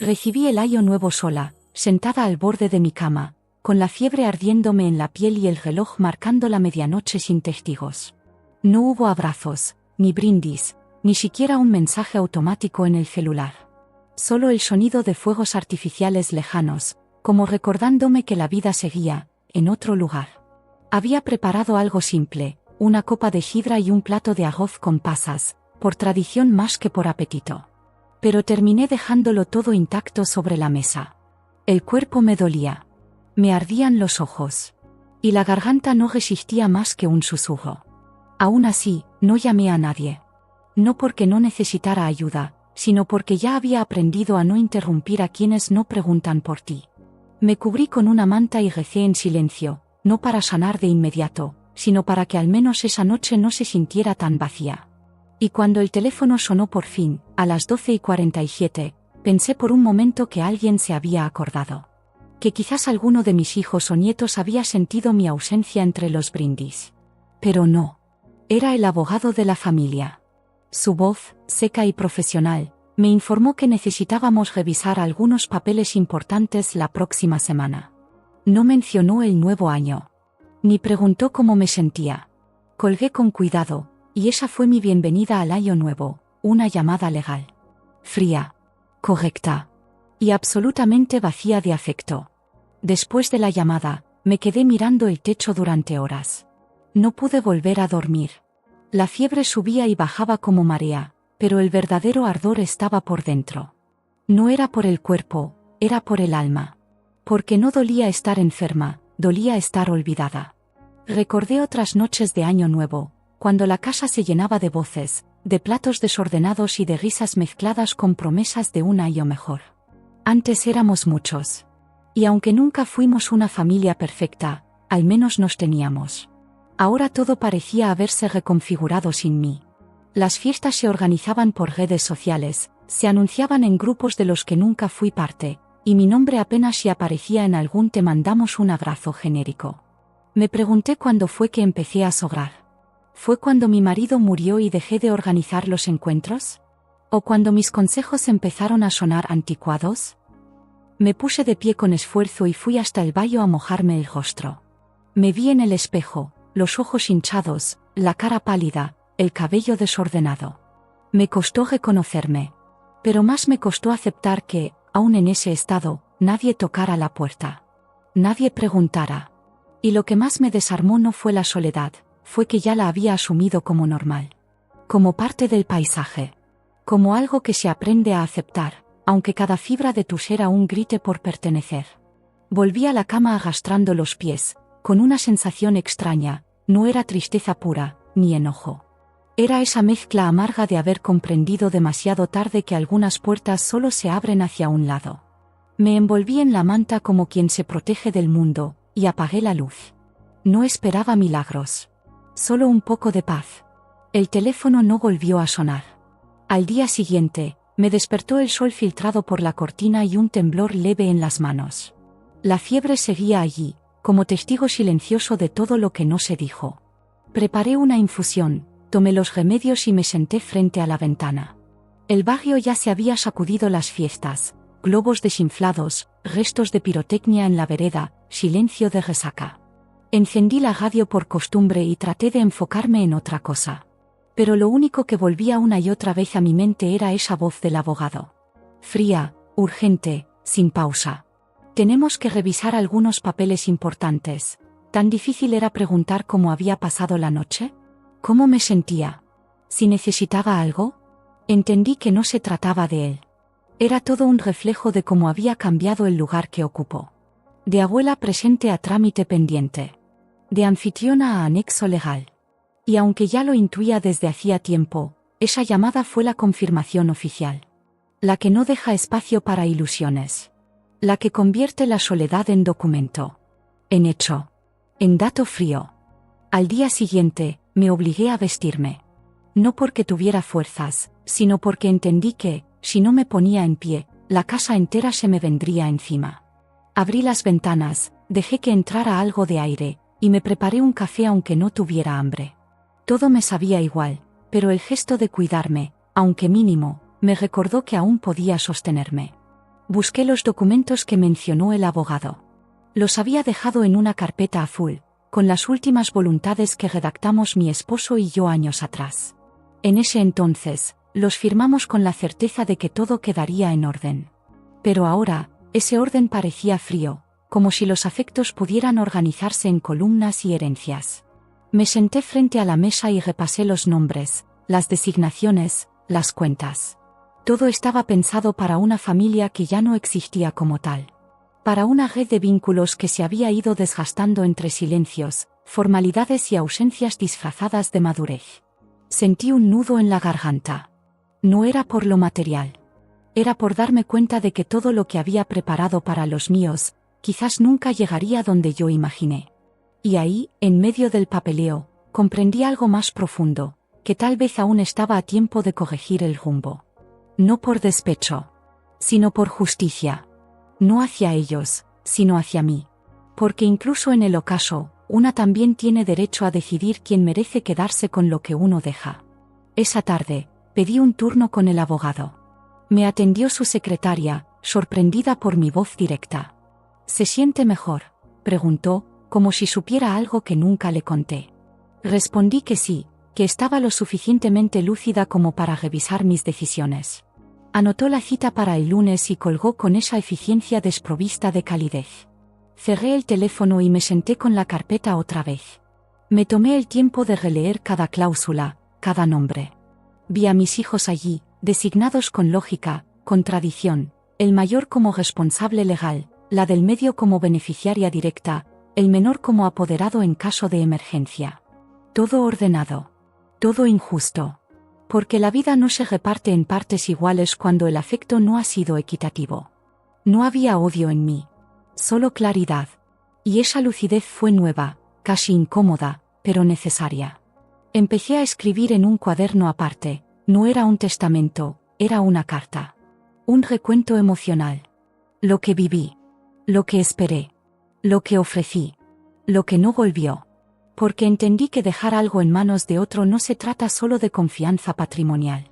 Recibí el año nuevo sola, sentada al borde de mi cama, con la fiebre ardiéndome en la piel y el reloj marcando la medianoche sin testigos. No hubo abrazos, ni brindis, ni siquiera un mensaje automático en el celular. Solo el sonido de fuegos artificiales lejanos, como recordándome que la vida seguía, en otro lugar. Había preparado algo simple, una copa de sidra y un plato de arroz con pasas, por tradición más que por apetito. Pero terminé dejándolo todo intacto sobre la mesa. El cuerpo me dolía. Me ardían los ojos. Y la garganta no resistía más que un susurro. Aún así, no llamé a nadie. No porque no necesitara ayuda, sino porque ya había aprendido a no interrumpir a quienes no preguntan por ti. Me cubrí con una manta y recé en silencio, no para sanar de inmediato, sino para que al menos esa noche no se sintiera tan vacía. Y cuando el teléfono sonó por fin, a las 12:47, pensé por un momento que alguien se había acordado. Que quizás alguno de mis hijos o nietos había sentido mi ausencia entre los brindis. Pero no. Era el abogado de la familia. Su voz, seca y profesional, me informó que necesitábamos revisar algunos papeles importantes la próxima semana. No mencionó el nuevo año. Ni preguntó cómo me sentía. Colgué con cuidado, y esa fue mi bienvenida al año nuevo, una llamada legal. Fría. Correcta. Y absolutamente vacía de afecto. Después de la llamada, me quedé mirando el techo durante horas. No pude volver a dormir. La fiebre subía y bajaba como marea, pero el verdadero ardor estaba por dentro. No era por el cuerpo, era por el alma. Porque no dolía estar enferma, dolía estar olvidada. Recordé otras noches de Año Nuevo, cuando la casa se llenaba de voces, de platos desordenados y de risas mezcladas con promesas de un año mejor. Antes éramos muchos. Y aunque nunca fuimos una familia perfecta, al menos nos teníamos. Ahora todo parecía haberse reconfigurado sin mí. Las fiestas se organizaban por redes sociales, se anunciaban en grupos de los que nunca fui parte, y mi nombre apenas si aparecía en algún "te mandamos un abrazo" genérico. Me pregunté cuándo fue que empecé a sograr. ¿Fue cuando mi marido murió y dejé de organizar los encuentros? ¿O cuando mis consejos empezaron a sonar anticuados? Me puse de pie con esfuerzo y fui hasta el baño a mojarme el rostro. Me vi en el espejo, los ojos hinchados, la cara pálida, el cabello desordenado. Me costó reconocerme. Pero más me costó aceptar que, aun en ese estado, nadie tocara la puerta. Nadie preguntara. Y lo que más me desarmó no fue la soledad, fue que ya la había asumido como normal. Como parte del paisaje. Como algo que se aprende a aceptar, aunque cada fibra de tu ser aún grite por pertenecer. Volví a la cama arrastrando los pies, con una sensación extraña, no era tristeza pura, ni enojo. Era esa mezcla amarga de haber comprendido demasiado tarde que algunas puertas solo se abren hacia un lado. Me envolví en la manta como quien se protege del mundo, y apagué la luz. No esperaba milagros. Solo un poco de paz. El teléfono no volvió a sonar. Al día siguiente, me despertó el sol filtrado por la cortina y un temblor leve en las manos. La fiebre seguía allí, como testigo silencioso de todo lo que no se dijo. Preparé una infusión, tomé los remedios y me senté frente a la ventana. El barrio ya se había sacudido las fiestas, globos desinflados, restos de pirotecnia en la vereda, silencio de resaca. Encendí la radio por costumbre y traté de enfocarme en otra cosa. Pero lo único que volvía una y otra vez a mi mente era esa voz del abogado. Fría, urgente, sin pausa. Tenemos que revisar algunos papeles importantes. ¿Tan difícil era preguntar cómo había pasado la noche? ¿Cómo me sentía? ¿Si necesitaba algo? Entendí que no se trataba de él. Era todo un reflejo de cómo había cambiado el lugar que ocupó. De abuela presente a trámite pendiente. De anfitriona a anexo legal. Y aunque ya lo intuía desde hacía tiempo, esa llamada fue la confirmación oficial. La que no deja espacio para ilusiones. La que convierte la soledad en documento. En hecho. En dato frío. Al día siguiente, me obligué a vestirme. No porque tuviera fuerzas, sino porque entendí que, si no me ponía en pie, la casa entera se me vendría encima. Abrí las ventanas, dejé que entrara algo de aire, y me preparé un café aunque no tuviera hambre. Todo me sabía igual, pero el gesto de cuidarme, aunque mínimo, me recordó que aún podía sostenerme. Busqué los documentos que mencionó el abogado. Los había dejado en una carpeta azul, con las últimas voluntades que redactamos mi esposo y yo años atrás. En ese entonces, los firmamos con la certeza de que todo quedaría en orden. Pero ahora, ese orden parecía frío, como si los afectos pudieran organizarse en columnas y herencias. Me senté frente a la mesa y repasé los nombres, las designaciones, las cuentas. Todo estaba pensado para una familia que ya no existía como tal. Para una red de vínculos que se había ido desgastando entre silencios, formalidades y ausencias disfrazadas de madurez. Sentí un nudo en la garganta. No era por lo material. Era por darme cuenta de que todo lo que había preparado para los míos, quizás nunca llegaría donde yo imaginé. Y ahí, en medio del papeleo, comprendí algo más profundo, que tal vez aún estaba a tiempo de corregir el rumbo. No por despecho, sino por justicia. No hacia ellos, sino hacia mí. Porque incluso en el ocaso, una también tiene derecho a decidir quién merece quedarse con lo que uno deja. Esa tarde, pedí un turno con el abogado. Me atendió su secretaria, sorprendida por mi voz directa. ¿Se siente mejor?, preguntó, como si supiera algo que nunca le conté. Respondí que sí, que estaba lo suficientemente lúcida como para revisar mis decisiones. Anotó la cita para el lunes y colgó con esa eficiencia desprovista de calidez. Cerré el teléfono y me senté con la carpeta otra vez. Me tomé el tiempo de releer cada cláusula, cada nombre. Vi a mis hijos allí, designados con lógica, con tradición, el mayor como responsable legal, la del medio como beneficiaria directa, el menor como apoderado en caso de emergencia. Todo ordenado. Todo injusto. Porque la vida no se reparte en partes iguales cuando el afecto no ha sido equitativo. No había odio en mí. Solo claridad. Y esa lucidez fue nueva, casi incómoda, pero necesaria. Empecé a escribir en un cuaderno aparte. No era un testamento, era una carta. Un recuento emocional. Lo que viví. Lo que esperé. Lo que ofrecí. Lo que no volvió. Porque entendí que dejar algo en manos de otro no se trata solo de confianza patrimonial.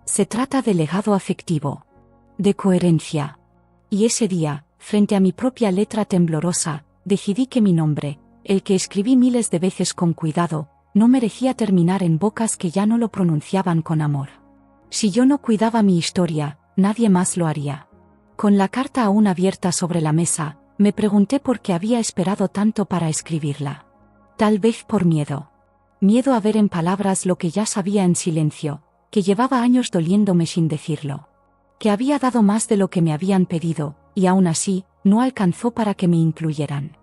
Se trata de legado afectivo. De coherencia. Y ese día, frente a mi propia letra temblorosa, decidí que mi nombre, el que escribí miles de veces con cuidado, no merecía terminar en bocas que ya no lo pronunciaban con amor. Si yo no cuidaba mi historia, nadie más lo haría. Con la carta aún abierta sobre la mesa, me pregunté por qué había esperado tanto para escribirla. Tal vez por miedo. Miedo a ver en palabras lo que ya sabía en silencio, que llevaba años doliéndome sin decirlo. Que había dado más de lo que me habían pedido, y aún así, no alcanzó para que me incluyeran.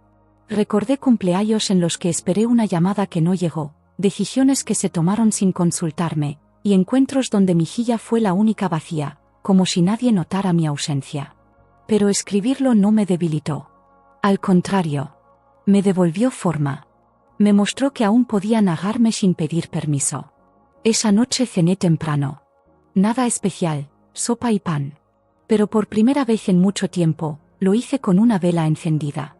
Recordé cumpleaños en los que esperé una llamada que no llegó, decisiones que se tomaron sin consultarme, y encuentros donde mi silla fue la única vacía, como si nadie notara mi ausencia. Pero escribirlo no me debilitó. Al contrario, me devolvió forma. Me mostró que aún podía nagarme sin pedir permiso. Esa noche cené temprano. Nada especial, sopa y pan. Pero por primera vez en mucho tiempo, lo hice con una vela encendida.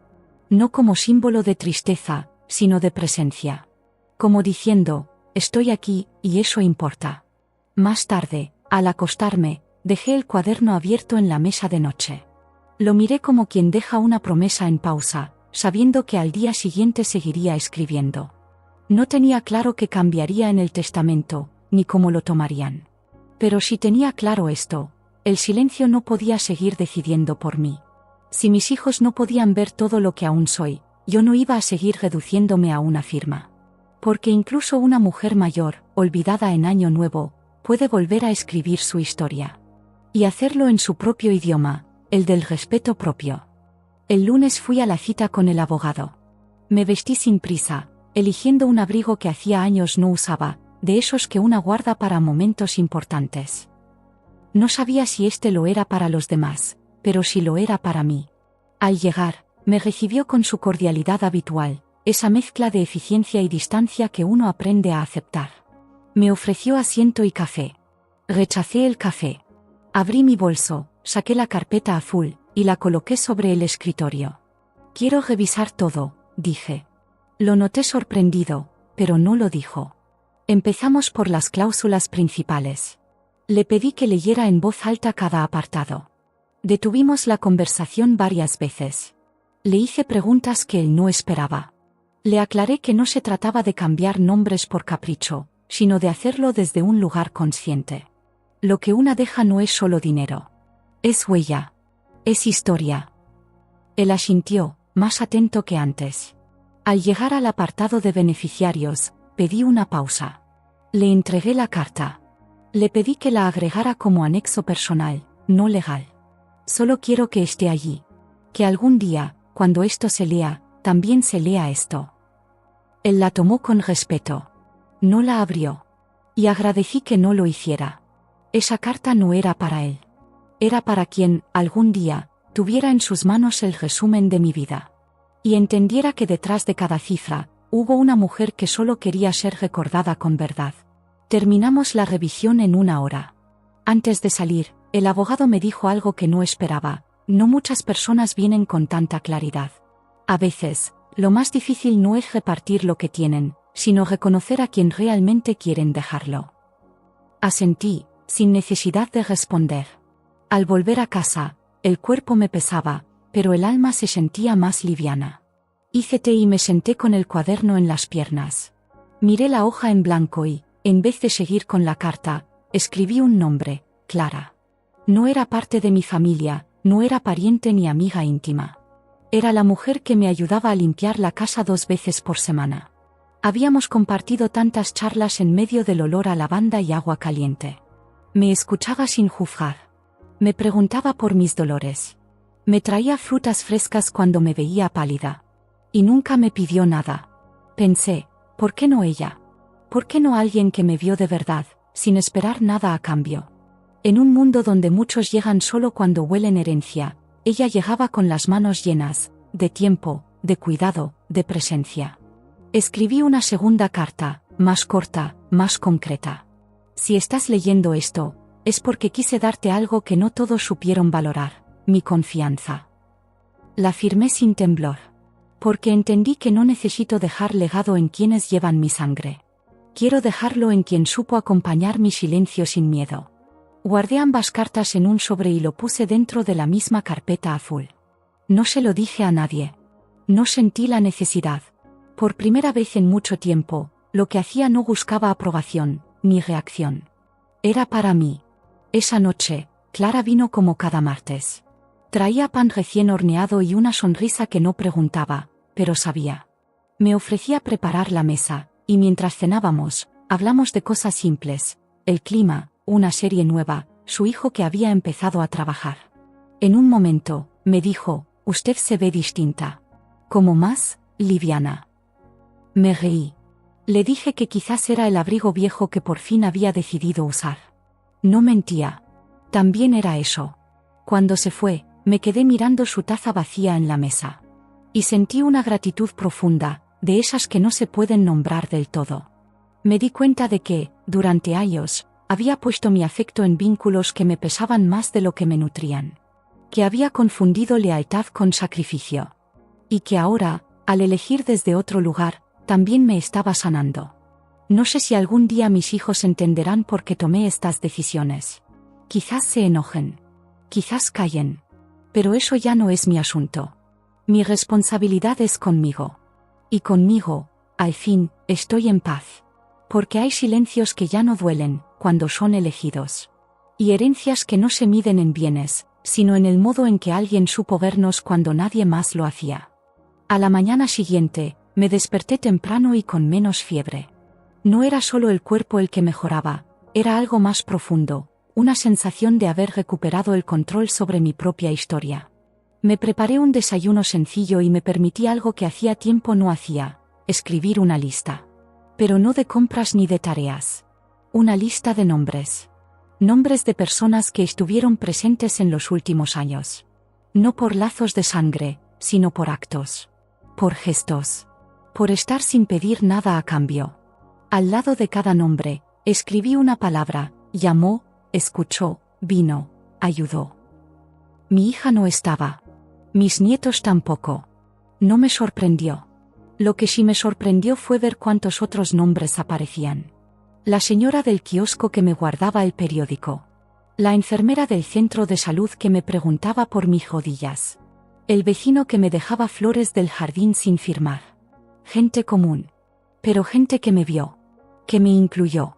No como símbolo de tristeza, sino de presencia. Como diciendo, estoy aquí, y eso importa. Más tarde, al acostarme, dejé el cuaderno abierto en la mesa de noche. Lo miré como quien deja una promesa en pausa, sabiendo que al día siguiente seguiría escribiendo. No tenía claro qué cambiaría en el testamento, ni cómo lo tomarían. Pero si tenía claro esto, el silencio no podía seguir decidiendo por mí. Si mis hijos no podían ver todo lo que aún soy, yo no iba a seguir reduciéndome a una firma. Porque incluso una mujer mayor, olvidada en Año Nuevo, puede volver a escribir su historia. Y hacerlo en su propio idioma, el del respeto propio. El lunes fui a la cita con el abogado. Me vestí sin prisa, eligiendo un abrigo que hacía años no usaba, de esos que una guarda para momentos importantes. No sabía si este lo era para los demás, pero sí lo era para mí. Al llegar, me recibió con su cordialidad habitual, esa mezcla de eficiencia y distancia que uno aprende a aceptar. Me ofreció asiento y café. Rechacé el café. Abrí mi bolso, saqué la carpeta azul, y la coloqué sobre el escritorio. Quiero revisar todo, dije. Lo noté sorprendido, pero no lo dijo. Empezamos por las cláusulas principales. Le pedí que leyera en voz alta cada apartado. Detuvimos la conversación varias veces. Le hice preguntas que él no esperaba. Le aclaré que no se trataba de cambiar nombres por capricho, sino de hacerlo desde un lugar consciente. Lo que una deja no es solo dinero. Es huella. Es historia. Él asintió, más atento que antes. Al llegar al apartado de beneficiarios, pedí una pausa. Le entregué la carta. Le pedí que la agregara como anexo personal, no legal. Solo quiero que esté allí. Que algún día, cuando esto se lea, también se lea esto. Él la tomó con respeto. No la abrió. Y agradecí que no lo hiciera. Esa carta no era para él. Era para quien, algún día, tuviera en sus manos el resumen de mi vida. Y entendiera que detrás de cada cifra, hubo una mujer que solo quería ser recordada con verdad. Terminamos la revisión en 1 hora. Antes de salir, el abogado me dijo algo que no esperaba: no muchas personas vienen con tanta claridad. A veces, lo más difícil no es repartir lo que tienen, sino reconocer a quien realmente quieren dejarlo. Asentí, sin necesidad de responder. Al volver a casa, el cuerpo me pesaba, pero el alma se sentía más liviana. Hice té y me senté con el cuaderno en las piernas. Miré la hoja en blanco y, en vez de seguir con la carta, escribí un nombre: Clara. No era parte de mi familia, no era pariente ni amiga íntima. Era la mujer que me ayudaba a limpiar la casa 2 veces por semana. Habíamos compartido tantas charlas en medio del olor a lavanda y agua caliente. Me escuchaba sin juzgar. Me preguntaba por mis dolores. Me traía frutas frescas cuando me veía pálida. Y nunca me pidió nada. Pensé, ¿por qué no ella? ¿Por qué no alguien que me vio de verdad, sin esperar nada a cambio? En un mundo donde muchos llegan solo cuando huelen herencia, ella llegaba con las manos llenas, de tiempo, de cuidado, de presencia. Escribí una segunda carta, más corta, más concreta. Si estás leyendo esto, es porque quise darte algo que no todos supieron valorar: mi confianza. La firmé sin temblor. Porque entendí que no necesito dejar legado en quienes llevan mi sangre. Quiero dejarlo en quien supo acompañar mi silencio sin miedo. Guardé ambas cartas en un sobre y lo puse dentro de la misma carpeta azul. No se lo dije a nadie. No sentí la necesidad. Por primera vez en mucho tiempo, lo que hacía no buscaba aprobación, ni reacción. Era para mí. Esa noche, Clara vino como cada martes. Traía pan recién horneado y una sonrisa que no preguntaba, pero sabía. Me ofrecía preparar la mesa, y mientras cenábamos, hablamos de cosas simples: el clima, una serie nueva, su hijo que había empezado a trabajar. En un momento, me dijo: usted se ve distinta. Como más liviana. Me reí. Le dije que quizás era el abrigo viejo que por fin había decidido usar. No mentía. También era eso. Cuando se fue, me quedé mirando su taza vacía en la mesa. Y sentí una gratitud profunda, de esas que no se pueden nombrar del todo. Me di cuenta de que, durante años, había puesto mi afecto en vínculos que me pesaban más de lo que me nutrían. Que había confundido lealtad con sacrificio. Y que ahora, al elegir desde otro lugar, también me estaba sanando. No sé si algún día mis hijos entenderán por qué tomé estas decisiones. Quizás se enojen. Quizás callen. Pero eso ya no es mi asunto. Mi responsabilidad es conmigo. Y conmigo, al fin, estoy en paz. Porque hay silencios que ya no duelen, cuando son elegidos. Y herencias que no se miden en bienes, sino en el modo en que alguien supo vernos cuando nadie más lo hacía. A la mañana siguiente, me desperté temprano y con menos fiebre. No era solo el cuerpo el que mejoraba, era algo más profundo, una sensación de haber recuperado el control sobre mi propia historia. Me preparé un desayuno sencillo y me permití algo que hacía tiempo no hacía: escribir una lista. Pero no de compras ni de tareas. Una lista de nombres. Nombres de personas que estuvieron presentes en los últimos años. No por lazos de sangre, sino por actos. Por gestos. Por estar sin pedir nada a cambio. Al lado de cada nombre, escribí una palabra: llamó, escuchó, vino, ayudó. Mi hija no estaba. Mis nietos tampoco. No me sorprendió. Lo que sí me sorprendió fue ver cuántos otros nombres aparecían. La señora del kiosco que me guardaba el periódico. La enfermera del centro de salud que me preguntaba por mis rodillas. El vecino que me dejaba flores del jardín sin firmar. Gente común. Pero gente que me vio. Que me incluyó.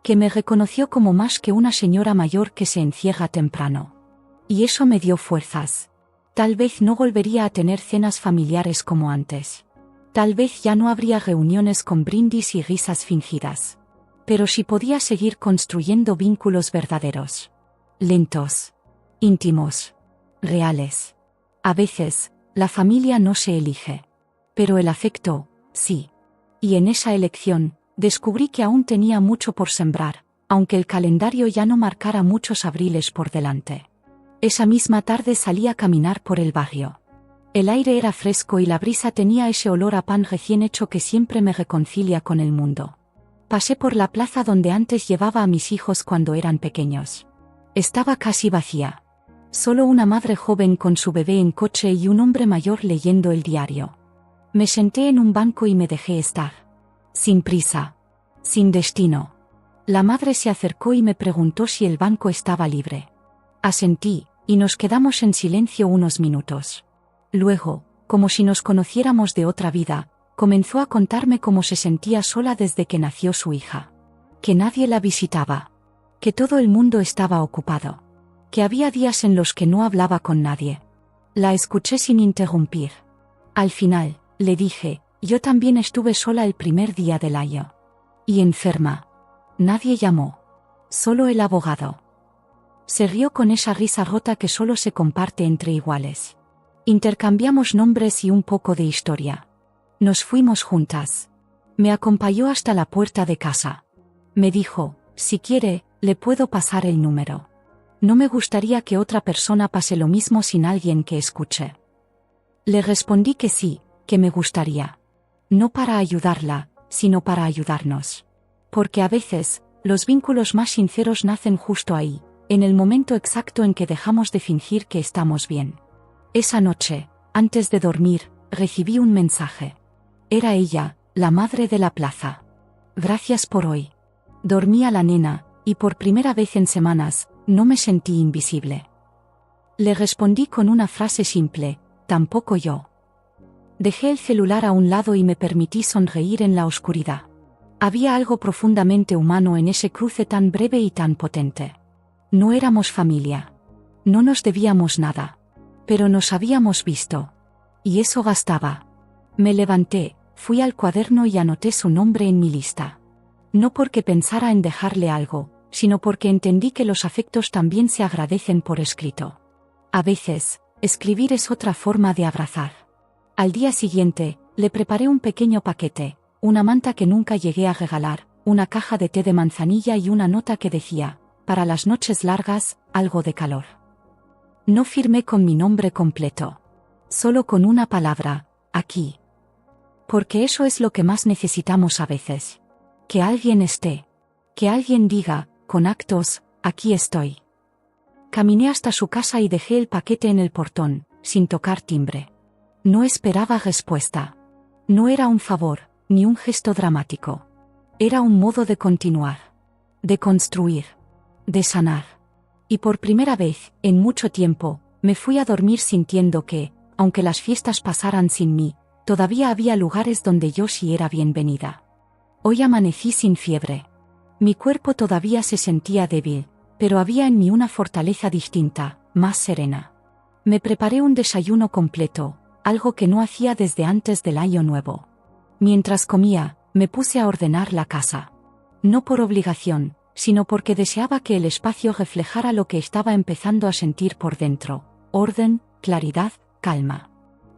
Que me reconoció como más que una señora mayor que se encierra temprano. Y eso me dio fuerzas. Tal vez no volvería a tener cenas familiares como antes. Tal vez ya no habría reuniones con brindis y risas fingidas. Pero sí podía seguir construyendo vínculos verdaderos. Lentos. Íntimos. Reales. A veces, la familia no se elige. Pero el afecto, sí. Y en esa elección, descubrí que aún tenía mucho por sembrar, aunque el calendario ya no marcara muchos abriles por delante. Esa misma tarde salí a caminar por el barrio. El aire era fresco y la brisa tenía ese olor a pan recién hecho que siempre me reconcilia con el mundo. Pasé por la plaza donde antes llevaba a mis hijos cuando eran pequeños. Estaba casi vacía. Solo una madre joven con su bebé en coche y un hombre mayor leyendo el diario. Me senté en un banco y me dejé estar. Sin prisa. Sin destino. La madre se acercó y me preguntó si el banco estaba libre. Asentí, y nos quedamos en silencio unos minutos. Luego, como si nos conociéramos de otra vida, comenzó a contarme cómo se sentía sola desde que nació su hija. Que nadie la visitaba. Que todo el mundo estaba ocupado. Que había días en los que no hablaba con nadie. La escuché sin interrumpir. Al final, le dije, yo también estuve sola el primer día del año. Y enferma. Nadie llamó. Solo el abogado. Se rió con esa risa rota que solo se comparte entre iguales. Intercambiamos nombres y un poco de historia. Nos fuimos juntas. Me acompañó hasta la puerta de casa. Me dijo, si quiere, le puedo pasar el número. No me gustaría que otra persona pase lo mismo sin alguien que escuche. Le respondí que sí, que me gustaría. No para ayudarla, sino para ayudarnos. Porque a veces, los vínculos más sinceros nacen justo ahí, en el momento exacto en que dejamos de fingir que estamos bien. Esa noche, antes de dormir, recibí un mensaje. Era ella, la madre de la plaza. Gracias por hoy. Dormí a la nena, y por primera vez en semanas, no me sentí invisible. Le respondí con una frase simple, tampoco yo. Dejé el celular a un lado y me permití sonreír en la oscuridad. Había algo profundamente humano en ese cruce tan breve y tan potente. No éramos familia. No nos debíamos nada. Pero nos habíamos visto. Y eso bastaba. Me levanté, fui al cuaderno y anoté su nombre en mi lista. No porque pensara en dejarle algo, sino porque entendí que los afectos también se agradecen por escrito. A veces, escribir es otra forma de abrazar. Al día siguiente, le preparé un pequeño paquete, una manta que nunca llegué a regalar, una caja de té de manzanilla y una nota que decía, para las noches largas, algo de calor. No firmé con mi nombre completo. Solo con una palabra, aquí. Porque eso es lo que más necesitamos a veces. Que alguien esté. Que alguien diga, con actos, aquí estoy. Caminé hasta su casa y dejé el paquete en el portón, sin tocar timbre. No esperaba respuesta. No era un favor, ni un gesto dramático. Era un modo de continuar. De construir. De sanar. Y por primera vez, en mucho tiempo, me fui a dormir sintiendo que, aunque las fiestas pasaran sin mí, todavía había lugares donde yo sí era bienvenida. Hoy amanecí sin fiebre. Mi cuerpo todavía se sentía débil, pero había en mí una fortaleza distinta, más serena. Me preparé un desayuno completo, algo que no hacía desde antes del año nuevo. Mientras comía, me puse a ordenar la casa. No por obligación, sino porque deseaba que el espacio reflejara lo que estaba empezando a sentir por dentro: orden, claridad, calma.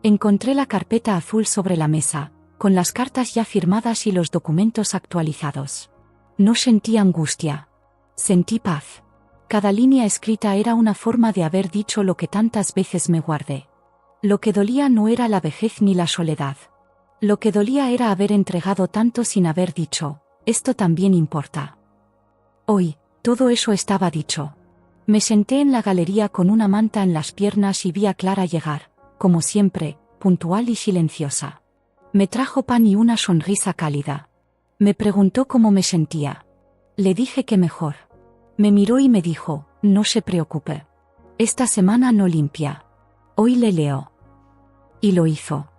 Encontré la carpeta azul sobre la mesa, con las cartas ya firmadas y los documentos actualizados. No sentí angustia. Sentí paz. Cada línea escrita era una forma de haber dicho lo que tantas veces me guardé. Lo que dolía no era la vejez ni la soledad. Lo que dolía era haber entregado tanto sin haber dicho, esto también importa. Hoy, todo eso estaba dicho. Me senté en la galería con una manta en las piernas y vi a Clara llegar, como siempre, puntual y silenciosa. Me trajo pan y una sonrisa cálida. Me preguntó cómo me sentía. Le dije que mejor. Me miró y me dijo, No se preocupe. Esta semana no limpia. Hoy le leo. Y lo hizo.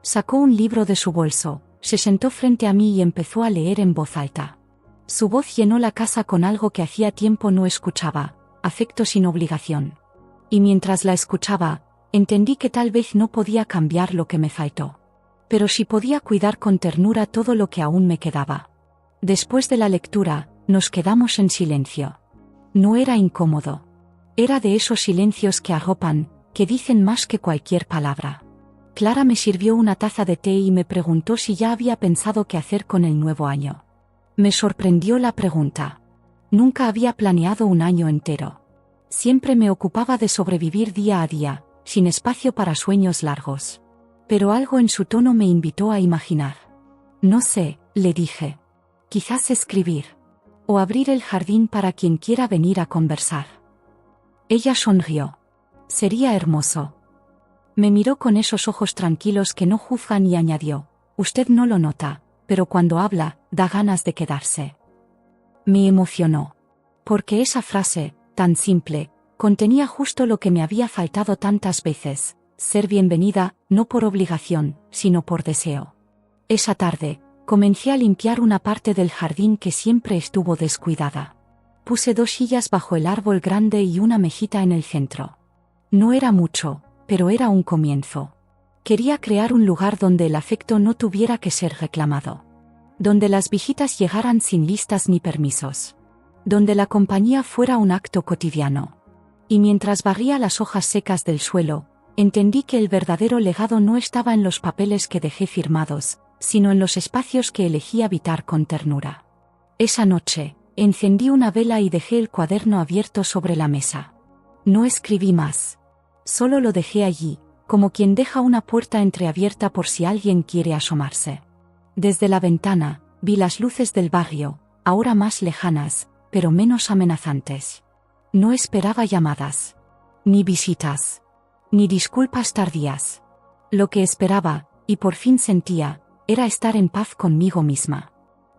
Sacó un libro de su bolso, se sentó frente a mí y empezó a leer en voz alta. Su voz llenó la casa con algo que hacía tiempo no escuchaba, afecto sin obligación. Y mientras la escuchaba, entendí que tal vez no podía cambiar lo que me faltó. Pero sí podía cuidar con ternura todo lo que aún me quedaba. Después de la lectura, nos quedamos en silencio. No era incómodo. Era de esos silencios que arropan, que dicen más que cualquier palabra. Clara me sirvió una taza de té y me preguntó si ya había pensado qué hacer con el nuevo año. Me sorprendió la pregunta. Nunca había planeado un año entero. Siempre me ocupaba de sobrevivir día a día, sin espacio para sueños largos. Pero algo en su tono me invitó a imaginar. No sé, le dije. Quizás escribir. O abrir el jardín para quien quiera venir a conversar. Ella sonrió. Sería hermoso. Me miró con esos ojos tranquilos que no juzgan y añadió, usted no lo nota, pero cuando habla, da ganas de quedarse. Me emocionó. Porque esa frase, tan simple, contenía justo lo que me había faltado tantas veces, ser bienvenida, no por obligación, sino por deseo. Esa tarde, comencé a limpiar una parte del jardín que siempre estuvo descuidada. Puse 2 sillas bajo el árbol grande y una mejita en el centro. No era mucho, pero era un comienzo. Quería crear un lugar donde el afecto no tuviera que ser reclamado. Donde las visitas llegaran sin listas ni permisos. Donde la compañía fuera un acto cotidiano. Y mientras barría las hojas secas del suelo, entendí que el verdadero legado no estaba en los papeles que dejé firmados, sino en los espacios que elegí habitar con ternura. Esa noche, encendí una vela y dejé el cuaderno abierto sobre la mesa. No escribí más. Solo lo dejé allí, como quien deja una puerta entreabierta por si alguien quiere asomarse. Desde la ventana, vi las luces del barrio, ahora más lejanas, pero menos amenazantes. No esperaba llamadas. Ni visitas. Ni disculpas tardías. Lo que esperaba, y por fin sentía, era estar en paz conmigo misma.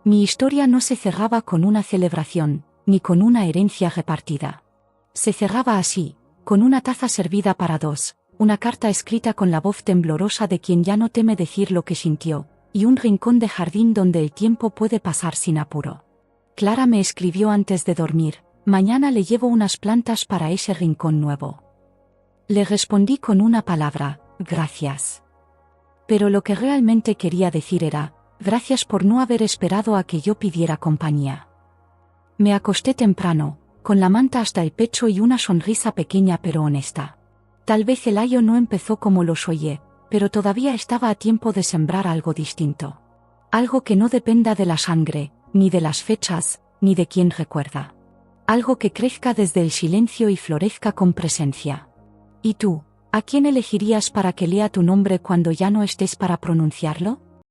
Mi historia no se cerraba con una celebración, ni con una herencia repartida. Se cerraba así, con una taza servida para 2, una carta escrita con la voz temblorosa de quien ya no teme decir lo que sintió, y un rincón de jardín donde el tiempo puede pasar sin apuro. Clara me escribió antes de dormir, mañana le llevo unas plantas para ese rincón nuevo. Le respondí con una palabra, gracias. Pero lo que realmente quería decir era, gracias por no haber esperado a que yo pidiera compañía. Me acosté temprano, con la manta hasta el pecho y una sonrisa pequeña pero honesta. Tal vez el año no empezó como lo soñé, pero todavía estaba a tiempo de sembrar algo distinto. Algo que no dependa de la sangre, ni de las fechas, ni de quien recuerda. Algo que crezca desde el silencio y florezca con presencia. ¿Y tú, a quién elegirías para que lea tu nombre cuando ya no estés para pronunciarlo?